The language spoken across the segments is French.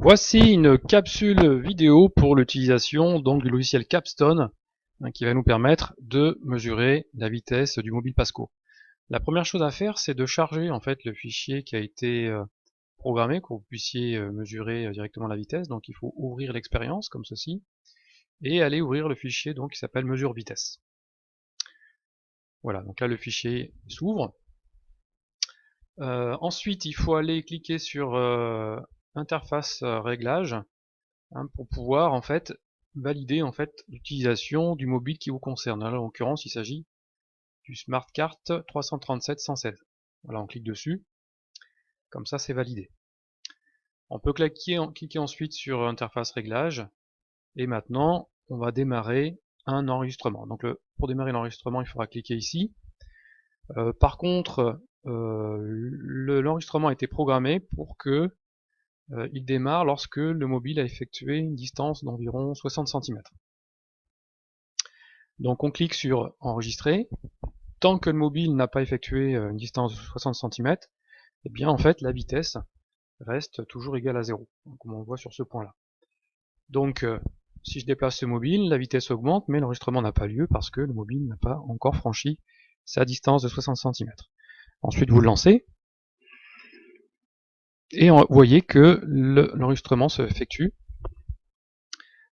Voici une capsule vidéo pour l'utilisation donc du logiciel Capstone qui va nous permettre de mesurer la vitesse du mobile Pasco. La première chose à faire, c'est de charger en fait le fichier qui a été programmé pour que vous puissiez mesurer directement la vitesse. Donc il faut ouvrir l'expérience comme ceci et aller ouvrir le fichier donc qui s'appelle mesure vitesse. Voilà, donc là le fichier s'ouvre. Ensuite, il faut aller cliquer sur interface réglage pour pouvoir en fait valider en fait l'utilisation du mobile qui vous concerne. Là, en l'occurrence, il s'agit du Smart Cart 337-116. Voilà, on clique dessus, comme ça c'est validé. On peut cliquer ensuite sur interface réglage, et maintenant on va démarrer un enregistrement. Donc pour démarrer l'enregistrement, il faudra cliquer ici. Par contre, l'enregistrement a été programmé pour que il démarre lorsque le mobile a effectué une distance d'environ 60 cm. Donc on clique sur enregistrer. Tant que le mobile n'a pas effectué une distance de 60 cm, eh bien en fait la vitesse reste toujours égale à 0, comme on le voit sur ce point là. Donc si je déplace ce mobile, la vitesse augmente, mais l'enregistrement n'a pas lieu parce que le mobile n'a pas encore franchi sa distance de 60 cm. Ensuite vous le lancez, et vous voyez que l'enregistrement se effectue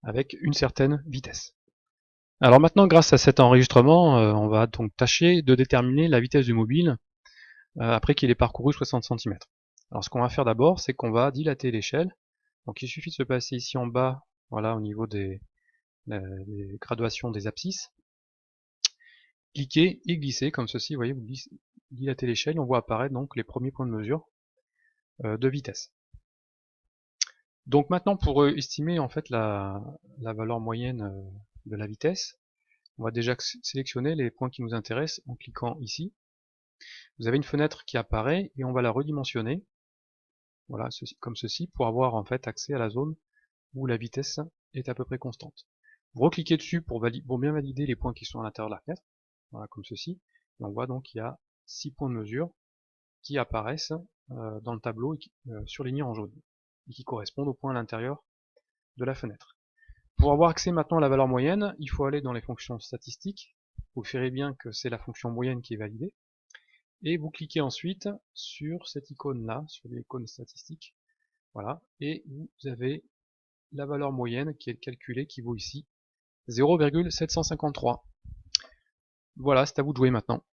avec une certaine vitesse. Alors maintenant, grâce à cet enregistrement, on va donc tâcher de déterminer la vitesse du mobile après qu'il ait parcouru 60 cm. Alors ce qu'on va faire d'abord, c'est qu'on va dilater l'échelle. Donc il suffit de se placer ici en bas, voilà, au niveau des graduations des abscisses. Cliquez et glissez comme ceci, vous voyez, vous dilatez l'échelle, on voit apparaître donc les premiers points de mesure de vitesse. Donc maintenant, pour estimer en fait la valeur moyenne de la vitesse, on va déjà sélectionner les points qui nous intéressent en cliquant ici. Vous avez une fenêtre qui apparaît et on va la redimensionner, voilà, comme ceci, pour avoir en fait accès à la zone où la vitesse est à peu près constante. Vous recliquez dessus pour bien valider les points qui sont à l'intérieur de la fenêtre, voilà, comme ceci, et on voit donc qu'il y a 6 points de mesure qui apparaissent dans le tableau et surlignés en jaune, et qui correspondent aux points à l'intérieur de la fenêtre. Pour avoir accès maintenant à la valeur moyenne, il faut aller dans les fonctions statistiques. Vous verrez bien que c'est la fonction moyenne qui est validée. Et vous cliquez ensuite sur cette icône-là, sur l'icône statistique. Voilà. Et vous avez la valeur moyenne qui est calculée, qui vaut ici 0,753. Voilà, c'est à vous de jouer maintenant.